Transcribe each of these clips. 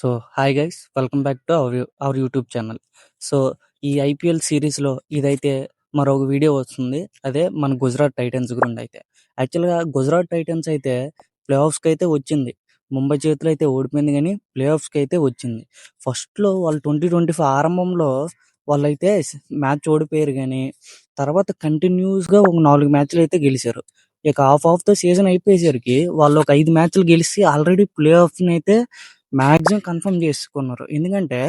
So, hi guys! Welcome back to our YouTube channel. So, ఈ IPL సీరీస్‌లో ఇదైతే మరొక video వస్తుంది. అదే మన గుజరాత్ టైటన్స్ గురిండైతే. యాక్చువల్‌గా గుజరాత్ టైటన్స్ అయితే ప్లే ఆఫ్స్‌కైతే వచ్చింది. ముంబై చేతిలో అయితే ఓడిపోయింది గానీ, ప్లే ఆఫ్స్‌కైతే వచ్చింది. ఫస్ట్‌లో వాళ్ళు 2025 ఆరంభంలో వాళ్ళైతే మ్యాచ్ ఓడిపోయారు గానీ, తర్వాత కంటిన్యూయస్‌గా ఒక 4 మ్యాచ్‌లయితే గెలిచారు. ఇక హాఫ్ ఆఫ్ ద సీజన్ అయిపోయేసరికి వాళ్ళు ఒక 5 మ్యాచ్‌లు గెలిసి ఆల్రెడీ ప్లే ఆఫ్‌నైతే మాక్సిమం కన్ఫర్మ్ చేసుకున్నారు. ఎందుకంటే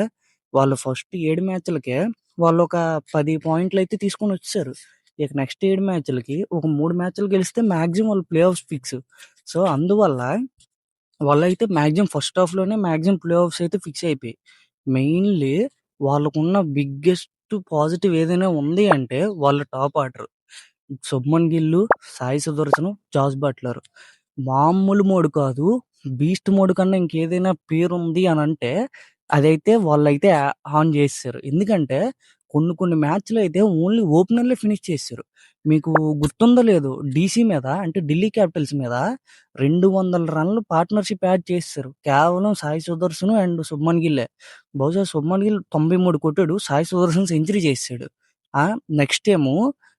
వాళ్ళు ఫస్ట్ 7 మ్యాచ్‌లకే వాళ్ళొక 10 పాయింట్లయితే తీసుకొనొచ్చేసారు. ఇక నెక్స్ట్ 7 మ్యాచ్‌లకి ఒక 3 మ్యాచ్‌లు గెలిస్తే మాక్సిమం వాళ్ళు ప్లే ఆఫ్స్ ఫిక్స్. సో, అందువల్ల వాళ్ళైతే మాక్సిమం ఫస్ట్ హాఫ్‌లోనే మాక్సిమం ప్లే ఆఫ్స్ అయితే ఫిక్స్ అయిపోయాయి. మెయిన్‌లీ వాళ్ళకున్న బిగ్గెస్ట్ పాజిటివ్ ఏదైనా ఉంది అంటే వాళ్ళ top order. Shubman Gill, Sai Sudharsan, Jos Buttler. మామూలు మోడ్ కాదు. బీస్ట్ మోడ్ కన్నా ఇంకేదైనా పేరుంది అనంటే అదైతే వాళ్ళైతే ఆన్ చేసేసారు. ఎందుకంటే కొన్ని కొన్ని మ్యాచ్‌లయితే ఓన్లీ ఓపెనర్‌లే ఫినిష్ చేసేసారు. మీకు గుర్తుందో లేదో డీసీ మీద అంటే ఢిల్లీ క్యాపిటల్స్ మీద 200 రన్‌లు పార్ట్నర్‌షిప్ యాడ్ చేసేసారు. కేవలం సాయి సుదర్శన్ అండ్ శుభ్మన్ గిల్లే. బహుశా శుభ్మన్ గిల్ 93 కొట్టాడు. సాయి సుదర్శన్ సెంచరీ చేసేసాడు. ఆ! నెక్స్ట్ ఏమో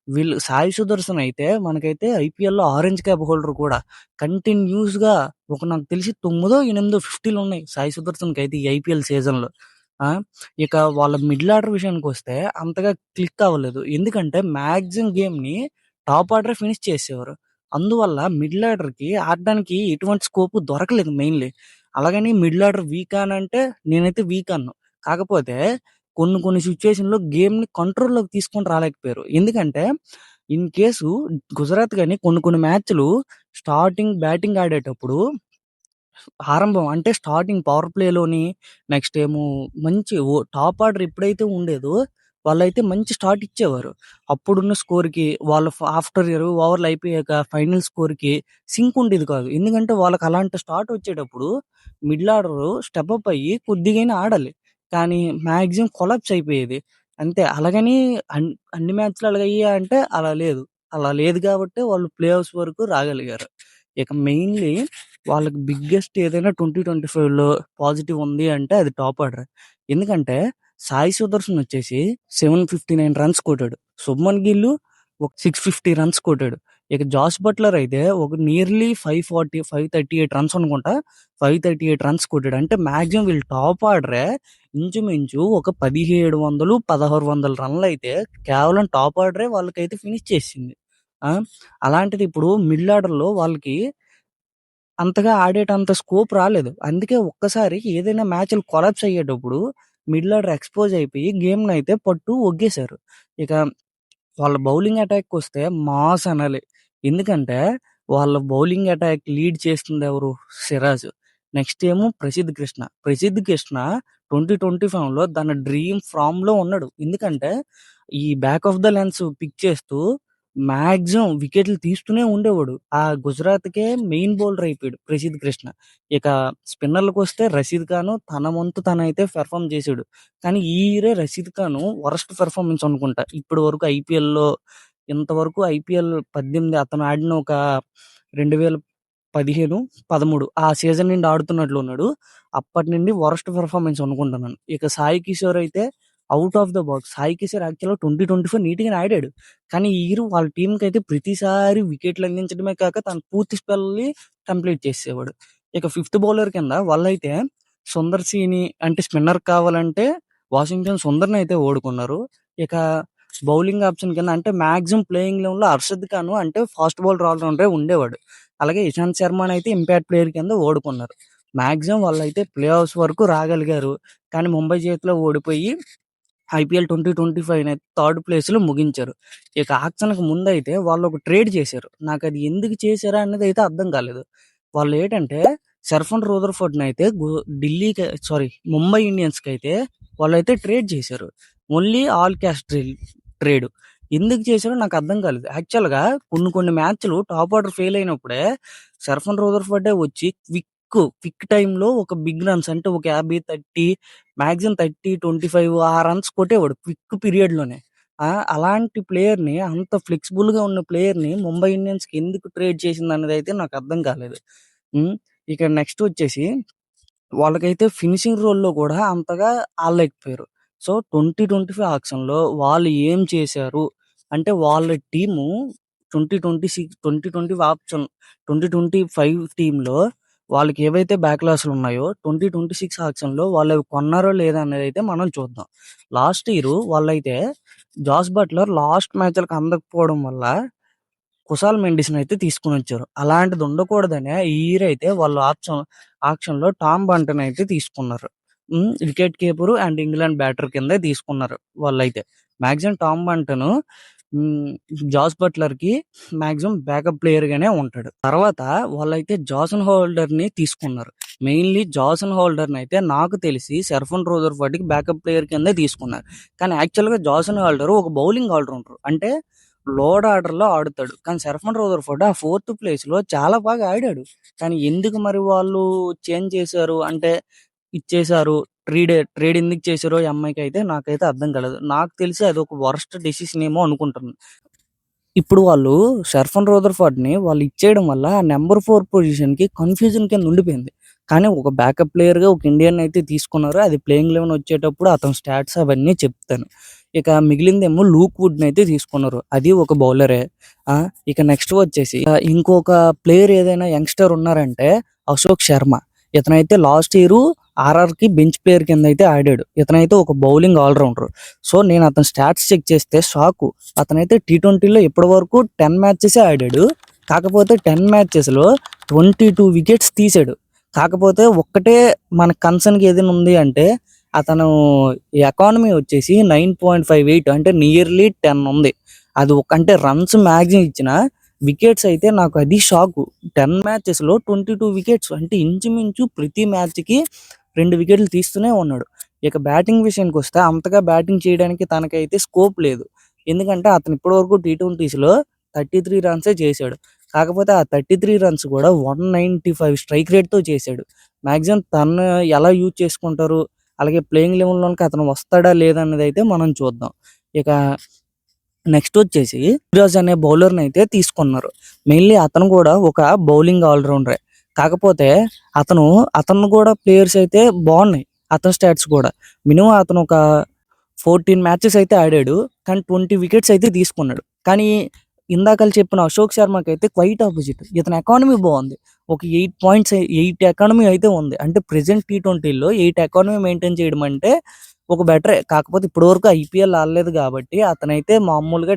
వీళ్ళు సాయి సుదర్శన్ అయితే మనకైతే ఐపీఎల్‌లో ఆరెంజ్ క్యాప్ హోల్డర్ కూడా. కంటిన్యూస్‌గా ఒక నాకు తెలిసి 9, 8 50లున్నాయి సాయి సుదర్శన్‌కైతే ఈ ఐపీఎల్ సీజన్‌లో. ఆ! ఇక వాళ్ళ మిడిల్ ఆర్డర్ విషయానికొస్తే అంతగా క్లిక్ అవ్వలేదు. ఎందుకంటే మాక్సిమం గేమ్‌ని టాప్ ఆర్డరే ఫినిష్ చేసేవారు. అందువల్ల మిడిల్ ఆర్డర్‌కి ఆడడానికి ఎటువంటి స్కోప్ దొరకలేదు మెయిన్‌లీ. అలాగని మిడిల్ ఆర్డర్ వీకా అనంటే నేనైతే వీక్ అనను. కాకపోతే కొన్ని కొన్ని సిట్యుయేషన్‌లో గేమ్‌ని కంట్రోల్‌లోకి తీసుకొని రాలేకపోయారు. ఎందుకంటే ఇన్ కేసు గుజరాత్ గాని కొన్ని కొన్ని మ్యాచ్‌లు స్టార్టింగ్ బ్యాటింగ్ ఆడేటప్పుడు ఆరంభం అంటే స్టార్టింగ్ పవర్ ప్లేలోని నెక్స్ట్ ఏమో మంచి టాప్ ఆర్డర్ ఎప్పుడైతే ఉండేదో వాళ్ళైతే మంచి స్టార్ట్ ఇచ్చేవారు. అప్పుడున్న స్కోర్‌కి వాళ్ళు ఆఫ్టర్ 20 ఓవర్లు అయిపోయాక ఫైనల్ స్కోర్‌కి సింక్ ఉండేది కాదు. ఎందుకంటే వాళ్ళకి అలాంటి స్టార్ట్ వచ్చేటప్పుడు మిడిల్ ఆర్డర్ స్టెప్ అప్ అయ్యి కొద్దిగైనా ఆడాలి. కానీ మాక్సిమం కొలాప్స్ అయిపోయేది. అంతే. అలాగని అన్ని మ్యాచ్‌లు అలాగయ్యాయా అంటే అలా లేదు. అలా లేదు కాబట్టే వాళ్ళు ప్లే ఆఫ్స్ వరకు రాగలిగారు. ఇక మెయిన్‌లీ వాళ్ళకి బిగ్గెస్ట్ ఏదైనా 2025లో పాజిటివ్ ఉంది అంటే అది టాప్ ఆర్డరే. ఎందుకంటే సాయి సుదర్శన్ వచ్చేసి 759 రన్స్ కొట్టాడు. శుభ్మన్ గిల్ ఒక 650 రన్స్ కొట్టాడు. ఇక జాస్ బట్లర్ అయితే ఒక నియర్లీ 540, 538 రన్స్ అనుకుంటా. 538 రన్స్ కొట్టాడు. అంటే మాక్సిమం వీళ్ళు టాప్ ఆర్డరే ఇంచుమించు ఒక 1700, 1600 రన్‌లయితే కేవలం టాప్ ఆర్డరే వాళ్ళకైతే ఫినిష్ చేసేసింది. ఆ! అలాంటిది ఇప్పుడు మిడిల్ ఆర్డర్‌లో వాళ్ళకి అంతగా ఆడేటంత స్కోప్ రాలేదు. అందుకే ఒక్కసారి ఏదైనా మ్యాచ్‌లు కొలాప్స్ అయ్యేటప్పుడు మిడిల్ ఆర్డర్ ఎక్స్‌పోజ్ అయిపోయి గేమ్‌నైతే పట్టు ఒగ్గేశారు. ఇక వాళ్ళ బౌలింగ్ అటాక్‌కొస్తే మాస్ అనాలి. ఎందుకంటే వాళ్ళ బౌలింగ్ అటాక్ లీడ్ చేస్తుందెవరు? సిరాజ్. నెక్స్ట్ ఏమో ప్రసిద్ కృష్ణ. ప్రసిద్ కృష్ణ 2025లో తన డ్రీమ్ ఫార్మ్‌లో ఉన్నాడు. ఎందుకంటే ఈ back of the length pick చేస్తూ మాక్సిమం వికెట్లు తీస్తూనే ఉండేవాడు. ఆ గుజరాత్‌కే మెయిన్ బౌలర్ అయిపోయాడు ప్రసిద్ కృష్ణ. ఇక స్పిన్నర్‌లకొస్తే రషీద్ ఖాన్ తన వంతు తనైతే పెర్ఫార్మ్ చేసాడు. కానీ ఈ ఇయరే రషీద్ ఖాన్ వరస్ట్ పెర్ఫార్మన్స్ అనుకుంటా. ఇప్పటి వరకు ఐపీఎల్‌లో ఇంతవరకు ఐపీఎల్ 18 అతను ఆడిన ఒక 2015, 13 ఆ సీజన్ నుండి ఆడుతున్నట్లున్నాడు. అప్పటి నుండి వరస్ట్ పెర్ఫార్మన్స్ అనుకుంటున్నాను. ఇక సాయి కిషోర్ అయితే out of the box. Sai Kishore యాక్చువల్‌గా 2024 నీట్‌గానే ఆడాడు. కానీ ఈ ఇయర్ వాళ్ళ టీమ్‌కైతే ప్రతిసారి వికెట్లు అందించడమే కాక తన పూర్తి స్పెల్‌ని కంప్లీట్ చేసేసేవాడు. ఇక ఫిఫ్త్ బౌలర్ కింద వాళ్ళైతే సుందర్ సీని అంటే స్పిన్నర్ కావాలంటే వాషింగ్టన్ సుందర్‌ని అయితే ఓడుకున్నారు. ఇక బౌలింగ్ ఆప్షన్ కింద అంటే మాక్సిమం ప్లేయింగ్ లెవెన్‌లో హర్షద్ ఖాన్ అంటే ఫాస్ట్ బౌలర్ ఆల్రౌండరే ఉండేవాడు. అలాగే ఇషాంత్ శర్మనైతే ఇంపాక్ట్ ప్లేయర్ కింద ఓడుకున్నారు. మాక్సిమం వాళ్ళైతే ప్లే ఆఫ్స్ వరకు రాగలిగారు. కానీ ముంబై చేతిలో ఓడిపోయి ఐపీఎల్ 2025 థర్డ్ ప్లేస్‌లో ముగించారు. ఇక ఆక్షన్‌కి ముందైతే వాళ్ళొక ట్రేడ్ చేశారు. నాకది ఎందుకు చేశారా అన్నదైతే అర్థం కాలేదు. వాళ్ళేటంటే సర్ఫన్ రదర్‌ఫోర్డ్‌నైతే ముంబై ఇండియన్స్‌కైతే వాళ్ళైతే ట్రేడ్ చేశారు. Only all cash trade. ఎందుకు చేశారో నాకు అర్థం కాలేదు. యాక్చువల్‌గా కొన్ని కొన్ని మ్యాచ్‌లు టాప్ ఆర్డర్ ఫెయిల్ అయినప్పుడే సర్ఫన్ రదర్‌ఫోర్డే వచ్చి క్విక్ టైమ్‌లో ఒక బిగ్ రన్స్ అంటే ఒక 50, 30 మాక్సిమం 30, 25 ఆ రన్స్ కొట్టేవాడు క్విక్ పీరియడ్‌లోనే. అలాంటి ప్లేయర్‌ని అంత ఫ్లెక్సిబుల్‌గా ఉన్న ప్లేయర్‌ని ముంబై ఇండియన్స్‌కి ఎందుకు ట్రేడ్ చేసిందనేదైతే నాకు అర్థం కాలేదు. హ్మ్. ఇక నెక్స్ట్ వచ్చేసి వాళ్ళకైతే ఫినిషింగ్ రోల్‌లో కూడా అంతగా ఆడలేకపోయారు. సో, 2025 ఆక్షన్‌లో వాళ్ళు ఏం చేశారు? అంటే వాళ్ళ టీము 2025 టీమ్‌లో వాళ్ళకి ఏవైతే బ్యాక్‌లాస్‌లు ఉన్నాయో 2026 ఆక్షన్‌లో వాళ్ళవి కొన్నారో లేదా అనేదైతే మనం చూద్దాం. లాస్ట్ ఇయరు వాళ్ళైతే జాస్ బట్లర్ లాస్ట్ మ్యాచ్‌లకి అందకపోవడం వల్ల కుశాల్ మెండిస్‌నయితే తీసుకొనొచ్చారు. అలాంటిది ఉండకూడదనే ఈ ఇయర్ అయితే వాళ్ళు ఆక్షన్‌లో టామ్ బంటనయితే తీసుకున్నారు. Wicket keeper and England batter కిందే తీసుకున్నారు వాళ్ళైతే. మాక్సిమం టామ్ బంటను హ్మ్. జాస్ బట్లర్‌కి మాక్సిమం బ్యాకప్ ప్లేయర్‌గానే ఉంటాడు. తర్వాత వాళ్ళైతే జాసన్ హోల్డర్‌ని తీసుకున్నారు. మెయిన్‌లీ జాసన్ హోల్డర్‌నయితే నాకు తెలిసి షెర్ఫన్ రదర్‌ఫర్డ్‌కి బ్యాకప్ ప్లేయర్ కిందే తీసుకున్నారు. కానీ యాక్చువల్‌గా జాసన్ హోల్డర్ ఒక బౌలింగ్ ఆల్‌రౌండర్. అంటే లోడ్ ఆర్డర్‌లో ఆడుతాడు. కానీ షెర్ఫన్ రదర్‌ఫర్డ్ ఆ ఫోర్త్ ప్లేస్‌లో చాలా బాగా ఆడాడు. కానీ ఎందుకు మరి వాళ్ళు చేంజ్ చేశారు? అంటే ఇచ్చేశారు. ట్రేడ్ ఎందుకు చేశారో ఈ అమ్మాయికైతే నాకైతే అర్థం కాలేదు. నాకు తెలిసి అదొక వరస్ట్ డెసిషన్ ఏమో అనుకుంటున్నాను. ఇప్పుడు వాళ్ళు షెర్ఫన్ రదర్‌ఫర్డ్‌ని వాళ్ళు ఇచ్చేయడం వల్ల ఆ నంబర్ 4 పొజిషన్‌కి కన్‌ఫ్యూజన్ కింద ఉండిపోయింది. కానీ ఒక బ్యాకప్ ప్లేయర్‌గా ఒక ఇండియన్‌ని అయితే తీసుకున్నారు. అది ప్లేయింగ్ 11 వచ్చేటప్పుడు అతని స్టాట్స్ అవన్నీ చెప్తాను. ఇక మిగిలిందేమో లూక్ వుడ్‌ని అయితే తీసుకున్నారు. అది ఒక బౌలరే. ఇక నెక్స్ట్ వచ్చేసి ఇంకొక ప్లేయర్ ఏదైనా యంగ్‌స్టర్ ఉన్నారంటే అశోక్ శర్మ. ఇతనైతే లాస్ట్ ఇయరు ఆర్ఆర్‌కి బెంచ్ ప్లేయర్ కింద అయితే ఆడాడు. ఇతనైతే ఒక బౌలింగ్ ఆల్ రౌండర్. సో, నేను అతని స్టాట్స్ చెక్ చేస్తే షాకు. అతనైతే టీ20లో ఇప్పటివరకు 10 మ్యాచెసే ఆడాడు. కాకపోతే 10 మ్యాచెస్‌లో 22 వికెట్స్ తీసాడు. కాకపోతే ఒక్కటే మన కన్సర్న్‌కి ఏదైనా ఉంది అంటే అతను ఎకానమీ వచ్చేసి 9.58 అంటే నియర్లీ 10 ఉంది. అది అంటే రన్స్ మాక్సిమం ఇచ్చినా వికెట్స్ అయితే నాకు అది షాకు. 10 మ్యాచెస్‌లో 22 వికెట్స్ అంటే ఇంచుమించు ప్రతి మ్యాచ్‌కి 2 వికెట్లు తీస్తూనే ఉన్నాడు. ఇక బ్యాటింగ్ విషయానికొస్తే అంతగా బ్యాటింగ్ చేయడానికి తనకైతే స్కోప్ లేదు. ఎందుకంటే అతను ఇప్పటివరకు టీ20స్‌లో 33 రన్సే చేశాడు. కాకపోతే ఆ 33 రన్స్ కూడా 195 స్ట్రైక్ రేట్‌తో చేశాడు. మాక్సిమం తను ఎలా యూజ్ చేసుకుంటారు, అలాగే ప్లేయింగ్ 11లోకి అతను వస్తాడా లేదా అన్నదైతే మనం చూద్దాం. ఇక నెక్స్ట్ వచ్చేసి యువరాజ్ అనే బౌలర్‌ని అయితే తీసుకున్నారు. మెయిన్‌లీ అతను కూడా ఒక బౌలింగ్ ఆల్ రౌండరే. కాకపోతే అతను కూడా ప్లేయర్స్ అయితే బాగున్నాయి. అతని స్టాట్స్ కూడా. మినిమమ్ అతను ఒక 14 మ్యాచెస్ అయితే ఆడాడు. కానీ 20 వికెట్స్ అయితే తీసుకున్నాడు. కానీ ఇందాకల చెప్పిన అశోక్ శర్మకైతే క్వైట్ అపోజిట్. ఇతని ఎకానమీ బాగుంది. ఒక 8 ఎకానమీ అయితే ఉంది. అంటే ప్రెజెంట్ టీ20లో 8 ఎకానమీ మెయింటైన్ చేయడం అంటే ఒక బెటరే. కాకపోతే ఇప్పటివరకు ఐపీఎల్ ఆడలేదు కాబట్టి అతనైతే మామూలుగా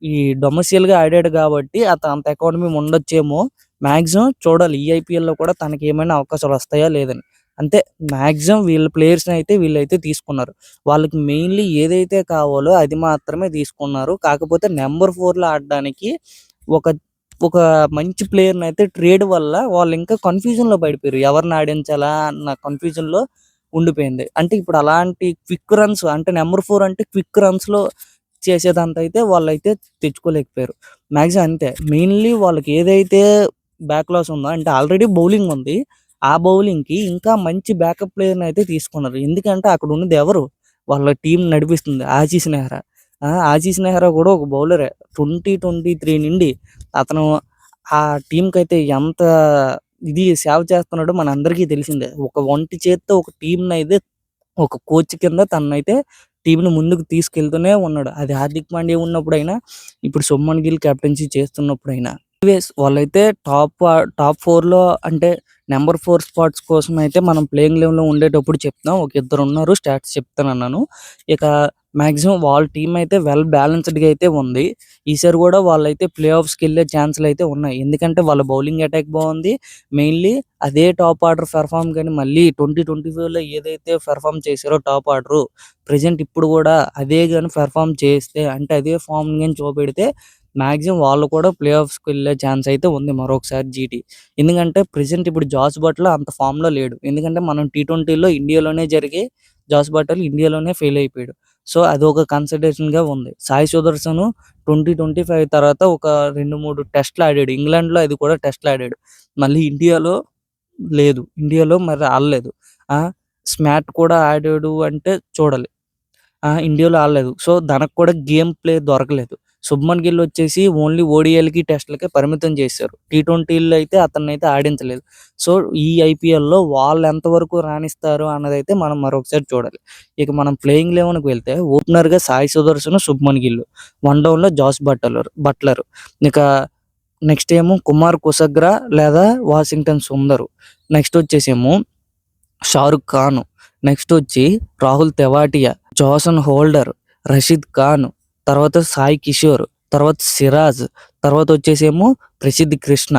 ఈ డొమెస్టియల్‌గా ఆడాడు కాబట్టి అంత ఎకానమీ ఉండొచ్చేమో. మాక్సిమం చూడాలి ఈ ఐపీఎల్‌లో కూడా తనకేమైనా అవకాశాలు వస్తాయా లేదని. అంతే మాక్సిమం వీళ్ళ ప్లేయర్స్‌ని అయితే వీళ్ళైతే తీసుకున్నారు. వాళ్ళకి మెయిన్‌లీ ఏదైతే కావాలో అది మాత్రమే తీసుకున్నారు. కాకపోతే నంబర్ 4లో ఆడడానికి ఒక ఒక మంచి ప్లేయర్‌నైతే ట్రేడ్ వల్ల వాళ్ళింకా కన్‌ఫ్యూజన్‌లో పడిపోయారు. ఎవరిని ఆడించాలా అన్న కన్‌ఫ్యూజన్‌లో ఉండిపోయింది. అంటే ఇప్పుడు అలాంటి క్విక్ రన్స్ అంటే నంబర్ 4 అంటే క్విక్ రన్స్‌లో చేసేదంతైతే వాళ్ళైతే తెచ్చుకోలేకపోయారు. మాక్సిమం అంతే. మెయిన్‌లీ వాళ్ళకి ఏదైతే బ్యాక్‌లాస్ ఉందో అంటే ఆల్రెడీ బౌలింగ్ ఉంది. ఆ బౌలింగ్‌కి ఇంకా మంచి బ్యాకప్ ప్లేయర్‌ని అయితే తీసుకున్నారు. ఎందుకంటే అక్కడ ఉన్నది ఎవరు? వాళ్ళ టీమ్ నడిపిస్తుంది ఆశీస్ నెహ్రా. ఆశీస్ నెహ్రా కూడా ఒక బౌలరే. 2023 నుండి అతను ఆ టీమ్‌కైతే ఎంత సేవ చేస్తున్నాడో మనందరికీ తెలిసిందే. ఒక ఒంటి చేత్తో ఒక టీమ్‌నైతే ఒక కోచ్ కింద తననైతే టీమ్‌ని ముందుకు తీసుకెళ్తూనే ఉన్నాడు. అది హార్దిక్ పాండ్యా ఉన్నప్పుడైనా, ఇప్పుడు శుభ్మన్ గిల్ కెప్టెన్సీ చేస్తున్నప్పుడైనా. ఎనీవేస్ వాళ్ళైతే టాప్ 4లో అంటే నంబర్ 4 స్పాట్స్ కోసం అయితే మనం ప్లేయింగ్ 11లో ఉండేటప్పుడు చెప్తున్నాం. ఒక ఇద్దరున్నారు స్టాట్స్ చెప్తానన్నాను. ఇక మాక్సిమం వాళ్ళ టీమ్ అయితే వెల్ బ్యాలెన్స్‌డ్‌గా అయితే ఉంది. ఈసారి కూడా వాళ్ళైతే ప్లే ఆఫ్స్‌కెళ్ళే ఛాన్స్‌లయితే ఉన్నాయి. ఎందుకంటే వాళ్ళ బౌలింగ్ అటాక్ బాగుంది. మెయిన్‌లీ అదే టాప్ ఆర్డర్ పెర్ఫార్మ్ గాని మళ్ళీ 2025లో ఏదైతే పెర్ఫార్మ్ చేశారో టాప్ ఆర్డరు ప్రెజెంట్ ఇప్పుడు కూడా అదే గాని పెర్ఫార్మ్ చేస్తే అంటే అదే ఫార్మ్ గాని చూపెడితే మాక్సిమం వాళ్ళు కూడా ప్లే ఆఫ్స్‌కి వెళ్ళే ఛాన్స్ అయితే ఉంది మరొకసారి జీటీ. ఎందుకంటే ప్రెజెంట్ ఇప్పుడు జాస్ బట్లర్ అంత ఫామ్‌లో లేడు. ఎందుకంటే మనం టీ20లో ఇండియాలోనే జరిగి జాస్ బట్లర్ ఇండియాలోనే ఫెయిల్ అయిపోయాడు. సో, అదొక కన్సిడరేషన్‌గా ఉంది. సాయి సుదర్శన్ 2025 తర్వాత ఒక 2, 3 టెస్ట్‌లు ఆడాడు. ఇంగ్లాండ్‌లో అది కూడా టెస్ట్‌లు ఆడాడు. మళ్ళీ ఇండియాలో లేదు. ఇండియాలో మరి ఆడలేదు. ఆ! స్మాట్ కూడా ఆడాడు అంటే చూడాలి. ఇండియాలో ఆడలేదు. సో, తనకు కూడా గేమ్ ప్లే దొరకలేదు. శుభ్మన్ గిల్ వచ్చేసి ఓన్లీ ఓడిఐలకి టెస్ట్లకే పరిమితం చేశారు. టీ20లో అయితే అతన్నైతే ఆడించలేదు. సో ఈ ఐపీఎల్లో వాళ్ళు ఎంతవరకు రాణిస్తారు అన్నదైతే మనం మరొకసారి చూడాలి. ఇక మనం ప్లేయింగ్ 11కి వెళ్తే ఓపెనర్గా సాయి సుదర్శన్, శుభ్మన్ గిల్, వన్ డౌన్లో జాస్ బట్లర్, ఇక నెక్స్ట్ ఏమో కుమార్ కుసగ్రా లేదా వాషింగ్టన్ సుందరు, నెక్స్ట్ వచ్చేసేమో షారుఖ్ ఖాన్, నెక్స్ట్ వచ్చి రాహుల్ తెవాటియా, జోసన్ హోల్డర్, రషీద్ ఖాన్, తర్వాత సాయి కిషోర్, తర్వాత సిరాజ్, తర్వాత వచ్చేసేమో ప్రసిద్ధ్ కృష్ణ.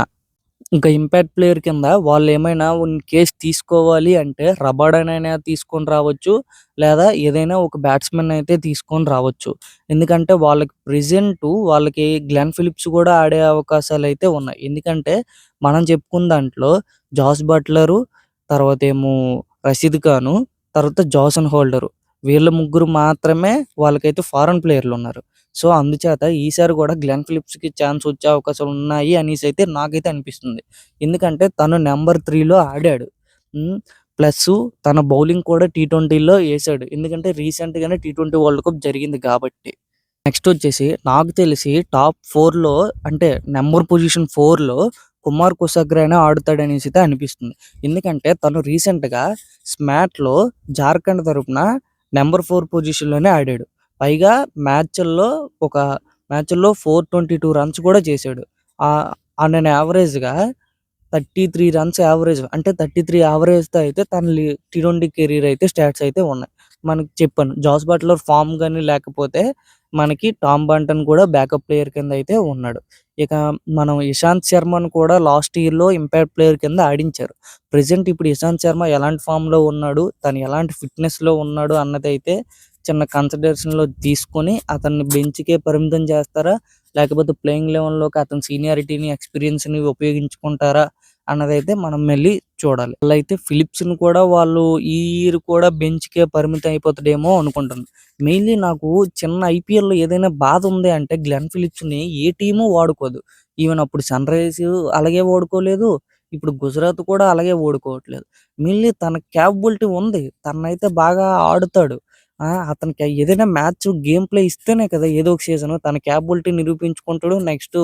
ఇంకా ఇంపాక్ట్ ప్లేయర్ కింద వాళ్ళు ఏమైనా కేస్ తీసుకోవాలి అంటే రబాడానైనా తీసుకొని రావచ్చు, లేదా ఏదైనా ఒక బ్యాట్స్మెన్ అయితే తీసుకొని రావచ్చు. ఎందుకంటే వాళ్ళకి గ్లెన్ ఫిలిప్స్ కూడా ఆడే అవకాశాలు అయితే ఉన్నాయి. ఎందుకంటే మనం చెప్పుకున్న దాంట్లో జాస్ బట్లరు, తర్వాత ఏమో రషీద్ ఖాను, తర్వాత జోసన్ హోల్డరు, వీళ్ళ ముగ్గురు మాత్రమే వాళ్ళకైతే ఫారెన్ ప్లేయర్లు ఉన్నారు. సో అందుచేత ఈసారి కూడా గ్లెన్ ఫిలిప్స్కి ఛాన్స్ వచ్చే అవకాశాలు ఉన్నాయి అనేసి అయితే నాకైతే అనిపిస్తుంది. ఎందుకంటే తను నెంబర్ 3లో ఆడాడు. ప్లస్ తన బౌలింగ్ కూడా టీ20లో వేసాడు. ఎందుకంటే రీసెంట్గానే టీ20 వరల్డ్ కప్ జరిగింది కాబట్టి. నెక్స్ట్ వచ్చేసి నాకు తెలిసి టాప్ 4లో అంటే నెంబర్ పొజిషన్ 4లో కుమార్ కుసగ్రానే ఆడుతాడనేసి అయితే అనిపిస్తుంది. ఎందుకంటే తను రీసెంట్గా స్మాట్లో జార్ఖండ్ తరపున నెంబర్ 4 పొజిషన్లోనే ఆడాడు. పైగా ఒక మ్యాచ్లో 422 రన్స్ కూడా చేశాడు. నేను యావరేజ్గా 33 రన్స్ యావరేజ్, అంటే 33 యావరేజ్తో అయితే తన టీ20 కెరీర్ అయితే స్టాట్స్ అయితే ఉన్నాయి. మనకి చెప్పాను జాస్ బట్లర్ ఫామ్ కానీ లేకపోతే మనకి టామ్ బంటన్ కూడా బ్యాకప్ ప్లేయర్ కింద అయితే ఉన్నాడు. ఇక మనం ఇషాంత్ శర్మను కూడా లాస్ట్ ఇయర్లో ఇంపాక్ట్ ప్లేయర్ కింద ఆడించారు. ప్రజెంట్ ఇప్పుడు ఇషాంత్ శర్మ ఎలాంటి ఫామ్లో ఉన్నాడు, తను ఎలాంటి ఫిట్నెస్లో ఉన్నాడు అన్నది అయితే చిన్న కన్సిడరేషన్లో తీసుకొని అతన్ని బెంచ్కే పరిమితం చేస్తారా, లేకపోతే ప్లేయింగ్ 11లోకి అతని సీనియారిటీని ఎక్స్పీరియన్స్ని ఉపయోగించుకుంటారా అన్నదైతే మనం మళ్ళీ చూడాలి. అయితే ఫిలిప్స్ని కూడా వాళ్ళు ఈ ఇయర్ కూడా బెంచ్కే పరిమితం అయిపోతాడేమో అనుకుంటున్నాను. మెయిన్లీ నాకు చిన్న ఐపీఎల్లో ఏదైనా బాధ ఉంది అంటే గ్లెన్ ఫిలిప్స్ని ఏ టీము వాడుకోదు. ఈవెన్ అప్పుడు సన్ రైజ్ అలాగే వాడుకోలేదు, ఇప్పుడు గుజరాత్ కూడా అలాగే ఓడుకోవట్లేదు. మెయిన్లీ తన క్యాపబిలిటీ ఉంది, తనైతే బాగా ఆడుతాడు. అతనికి ఏదైనా మ్యాచ్ గేమ్ ప్లే ఇస్తేనే కదా ఏదో ఒక సీజన్ తన క్యాపబిలిటీ నిరూపించుకుంటాడు. నెక్స్ట్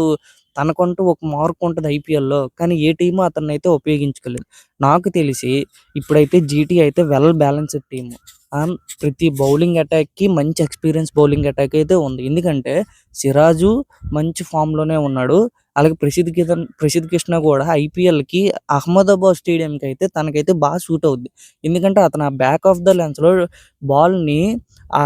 తనకంటూ ఒక మార్క్ ఉంటుంది ఐపీఎల్లో. కానీ ఏ టీము అతన్ని అయితే ఉపయోగించుకోలేదు. నాకు తెలిసి ఇప్పుడైతే జీటీ అయితే వెల్ బ్యాలెన్స్డ్ టీము. ప్రతి బౌలింగ్ అటాక్కి మంచి ఎక్స్పీరియన్స్ బౌలింగ్ అటాక్ అయితే ఉంది. ఎందుకంటే సిరాజు మంచి ఫామ్లోనే ఉన్నాడు. అలాగే ప్రసిద్ధ్ కృష్ణ కూడా ఐపీఎల్కి అహ్మదాబాద్ స్టేడియంకి అయితే తనకైతే బాగా సూట్ అవుద్ది. ఎందుకంటే అతను ఆ బ్యాక్ ఆఫ్ ద లెన్స్లో బాల్ని ఆ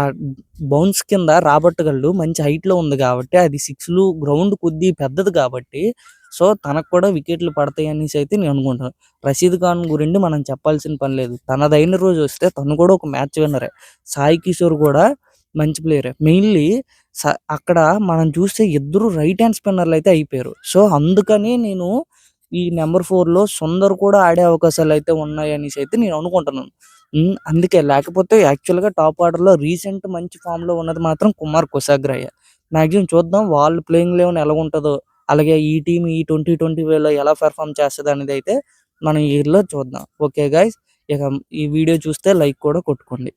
బౌన్స్ కింద రాబట్టగలడు. మంచి హైట్లో ఉంది కాబట్టి అది సిక్స్లు గ్రౌండ్ కొద్ది పెద్దది కాబట్టి సో తనకు కూడా వికెట్లు పడతాయి అనేసి అయితే నేను అనుకుంటాను. రషీద్ ఖాన్ గురించి మనం చెప్పాల్సిన పని లేదు. తనదైన రోజు వస్తే తను కూడా ఒక మ్యాచ్ విన్నరే. సాయి కిషోర్ కూడా మంచి ప్లేయరే. మెయిన్లీ అక్కడ మనం చూస్తే ఇద్దరు రైట్ హ్యాండ్ స్పిన్నర్లు అయితే అయిపోయారు. సో అందుకని నేను ఈ నెంబర్ 4లో సుందర్ కూడా ఆడే అవకాశాలు అయితే ఉన్నాయి అనేసి అయితే నేను అనుకుంటున్నాను. అందుకే లేకపోతే యాక్చువల్గా టాప్ ఆర్డర్లో రీసెంట్ మంచి ఫామ్లో ఉన్నది మాత్రం కుమార్ కుసగ్రాయ. మ్యాక్సిమం చూద్దాం వాళ్ళు ప్లేయింగ్ 11 ఎలా ఉంటుందో, అలాగే ఈ టీం ఈ 2020లో ఎలా పెర్ఫామ్ చేస్తుంది అనేది అయితే మనం ఈ ఇయర్లో చూద్దాం. ఓకే గైస్, ఇక ఈ వీడియో చూస్తే లైక్ కూడా కొట్టుకోండి.